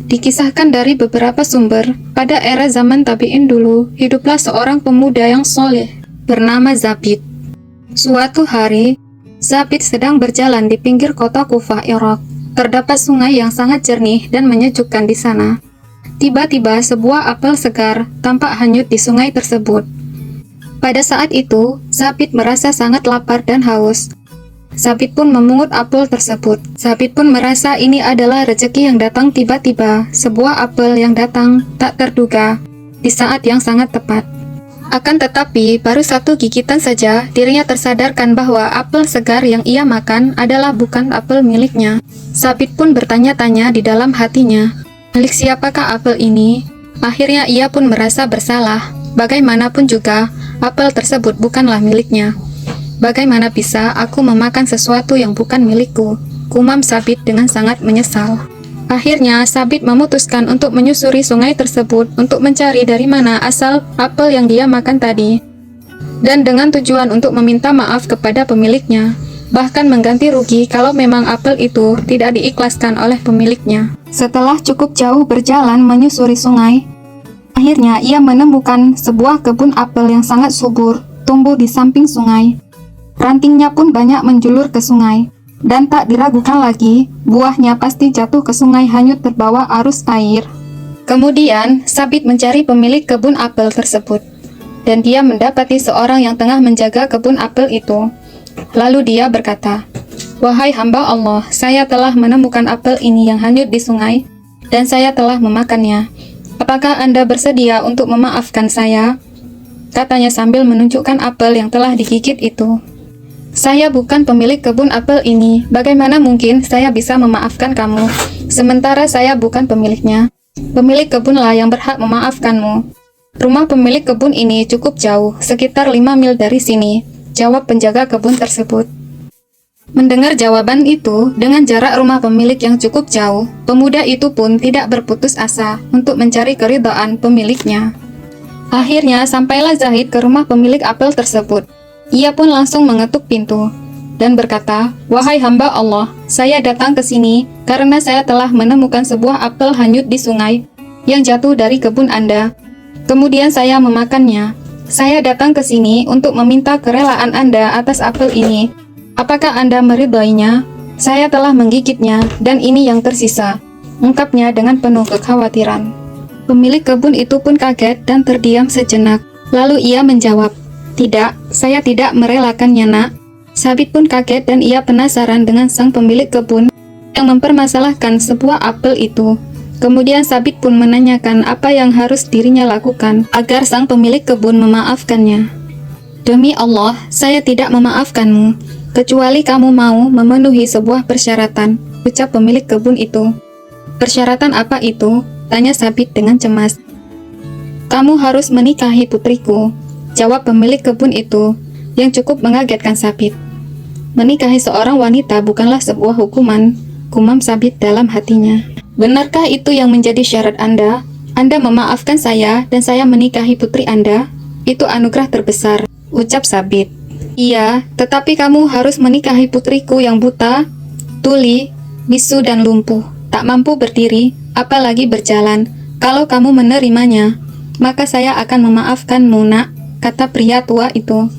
Dikisahkan dari beberapa sumber, pada era zaman tabi'in dulu, hiduplah seorang pemuda yang soleh, bernama Zabid. Suatu hari, Zabid sedang berjalan di pinggir kota Kufah, Irak. Terdapat sungai yang sangat jernih dan menyejukkan di sana. Tiba-tiba sebuah apel segar tampak hanyut di sungai tersebut. Pada saat itu, Zabid merasa sangat lapar dan haus. Zabid pun memungut apel tersebut. Zabid pun merasa ini adalah rezeki yang datang tiba-tiba, sebuah apel yang datang tak terduga di saat yang sangat tepat. Akan tetapi, baru satu gigitan saja, dirinya tersadarkan bahwa apel segar yang ia makan adalah bukan apel miliknya. Zabid pun bertanya-tanya di dalam hatinya, milik siapakah apel ini? Akhirnya ia pun merasa bersalah. Bagaimanapun juga, apel tersebut bukanlah miliknya. Bagaimana bisa aku memakan sesuatu yang bukan milikku? Gumam Zabid dengan sangat menyesal. Akhirnya, Zabid memutuskan untuk menyusuri sungai tersebut untuk mencari dari mana asal apel yang dia makan tadi. Dan dengan tujuan untuk meminta maaf kepada pemiliknya. Bahkan mengganti rugi kalau memang apel itu tidak diikhlaskan oleh pemiliknya. Setelah cukup jauh berjalan menyusuri sungai, akhirnya ia menemukan sebuah kebun apel yang sangat subur, tumbuh di samping sungai. Rantingnya pun banyak menjulur ke sungai, dan tak diragukan lagi, buahnya pasti jatuh ke sungai hanyut terbawa arus air. Kemudian, Zabid mencari pemilik kebun apel tersebut, dan dia mendapati seorang yang tengah menjaga kebun apel itu. Lalu dia berkata, "Wahai hamba Allah, saya telah menemukan apel ini yang hanyut di sungai, dan saya telah memakannya. Apakah Anda bersedia untuk memaafkan saya?" Katanya sambil menunjukkan apel yang telah digigit itu. "Saya bukan pemilik kebun apel ini. Bagaimana mungkin saya bisa memaafkan kamu? Sementara saya bukan pemiliknya. Pemilik kebunlah yang berhak memaafkanmu. Rumah pemilik kebun ini cukup jauh, sekitar 5 mil dari sini," jawab penjaga kebun tersebut. Mendengar jawaban itu, dengan jarak rumah pemilik yang cukup jauh, pemuda itu pun tidak berputus asa untuk mencari keridhaan pemiliknya. Akhirnya sampailah Zahid ke rumah pemilik apel tersebut. Ia pun langsung mengetuk pintu dan berkata, "Wahai hamba Allah, saya datang ke sini karena saya telah menemukan sebuah apel hanyut di sungai yang jatuh dari kebun Anda. Kemudian saya memakannya. Saya datang ke sini untuk meminta kerelaan Anda atas apel ini. Apakah Anda meridhoinya? Saya telah menggigitnya dan ini yang tersisa," ungkapnya dengan penuh kekhawatiran. Pemilik kebun itu pun kaget dan terdiam sejenak. Lalu ia menjawab, "Tidak, saya tidak merelakannya, Nak." Zabid pun kaget dan ia penasaran dengan sang pemilik kebun yang mempermasalahkan sebuah apel itu. Kemudian Zabid pun menanyakan apa yang harus dirinya lakukan agar sang pemilik kebun memaafkannya. "Demi Allah, saya tidak memaafkanmu, kecuali kamu mau memenuhi sebuah persyaratan," ucap pemilik kebun itu. "Persyaratan apa itu?" tanya Zabid dengan cemas. "Kamu harus menikahi putriku," jawab pemilik kebun itu, yang cukup mengagetkan Zabid. "Menikahi seorang wanita bukanlah sebuah hukuman," gumam Zabid dalam hatinya. "Benarkah itu yang menjadi syarat Anda? Anda memaafkan saya dan saya menikahi putri Anda? Itu anugerah terbesar," ucap Zabid. "Iya, tetapi kamu harus menikahi putriku yang buta, tuli, bisu dan lumpuh, tak mampu berdiri, apalagi berjalan. Kalau kamu menerimanya, maka saya akan memaafkanmu, Nak," kata pria tua itu.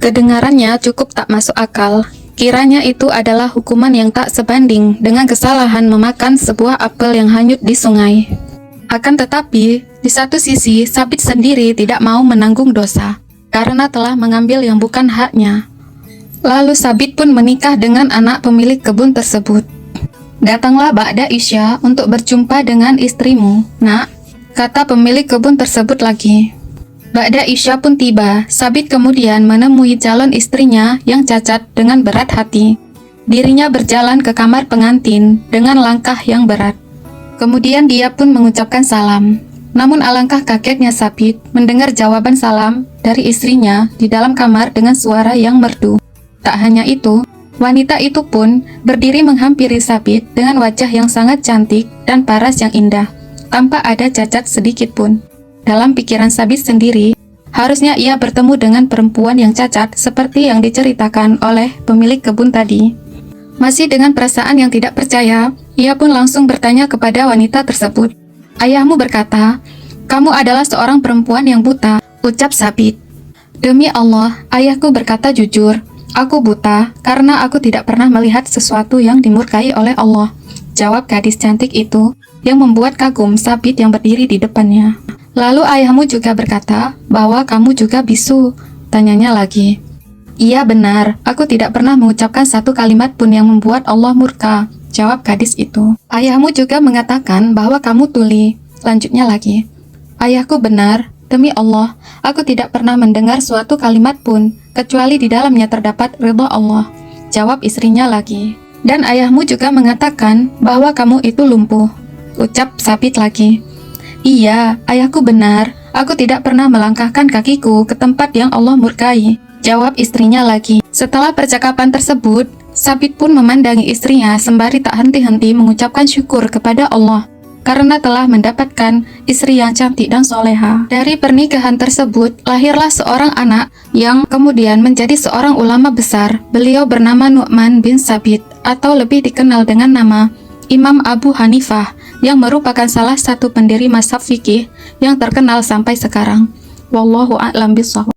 Kedengarannya cukup tak masuk akal. Kiranya itu adalah hukuman yang tak sebanding dengan kesalahan memakan sebuah apel yang hanyut di sungai. Akan tetapi, di satu sisi, Zabid sendiri tidak mau menanggung dosa, karena telah mengambil yang bukan haknya. Lalu Zabid pun menikah dengan anak pemilik kebun tersebut. "Datanglah ba'da Isya untuk berjumpa dengan istrimu, Nak," kata pemilik kebun tersebut lagi. Ba'da Isya pun tiba. Zabid kemudian menemui calon istrinya yang cacat dengan berat hati. Dirinya berjalan ke kamar pengantin dengan langkah yang berat. Kemudian dia pun mengucapkan salam. Namun alangkah kagetnya Zabid mendengar jawaban salam dari istrinya di dalam kamar dengan suara yang merdu. Tak hanya itu, wanita itu pun berdiri menghampiri Zabid dengan wajah yang sangat cantik dan paras yang indah, tanpa ada cacat sedikit pun. Dalam pikiran Zabid sendiri, harusnya ia bertemu dengan perempuan yang cacat seperti yang diceritakan oleh pemilik kebun tadi. Masih dengan perasaan yang tidak percaya, Ia pun langsung bertanya kepada wanita tersebut. Ayahmu berkata, kamu adalah seorang perempuan yang buta, ucap Sabit. Demi Allah, ayahku berkata jujur, aku buta karena aku tidak pernah melihat sesuatu yang dimurkai oleh Allah, jawab gadis cantik itu yang membuat kagum Sabit yang berdiri di depannya. Lalu ayahmu juga berkata bahwa kamu juga bisu, tanyanya lagi. Iya benar, aku tidak pernah mengucapkan satu kalimat pun yang membuat Allah murka, jawab gadis itu. Ayahmu juga mengatakan bahwa kamu tuli, lanjutnya lagi. Ayahku benar, demi Allah, aku tidak pernah mendengar suatu kalimat pun, kecuali di dalamnya terdapat ridha Allah, jawab istrinya lagi. Dan ayahmu juga mengatakan bahwa kamu itu lumpuh, ucap Sabit lagi. Iya, ayahku benar, aku tidak pernah melangkahkan kakiku ke tempat yang Allah murkai, jawab istrinya lagi. Setelah percakapan tersebut, Sabit pun memandangi istrinya sembari tak henti-henti mengucapkan syukur kepada Allah karena telah mendapatkan istri yang cantik dan soleha. Dari pernikahan tersebut, lahirlah seorang anak yang kemudian menjadi seorang ulama besar. Beliau bernama Nu'man bin Sabit, atau lebih dikenal dengan nama Imam Abu Hanifah, yang merupakan salah satu pendiri mazhab fikih yang terkenal sampai sekarang. Wallahu a'lam bishawab.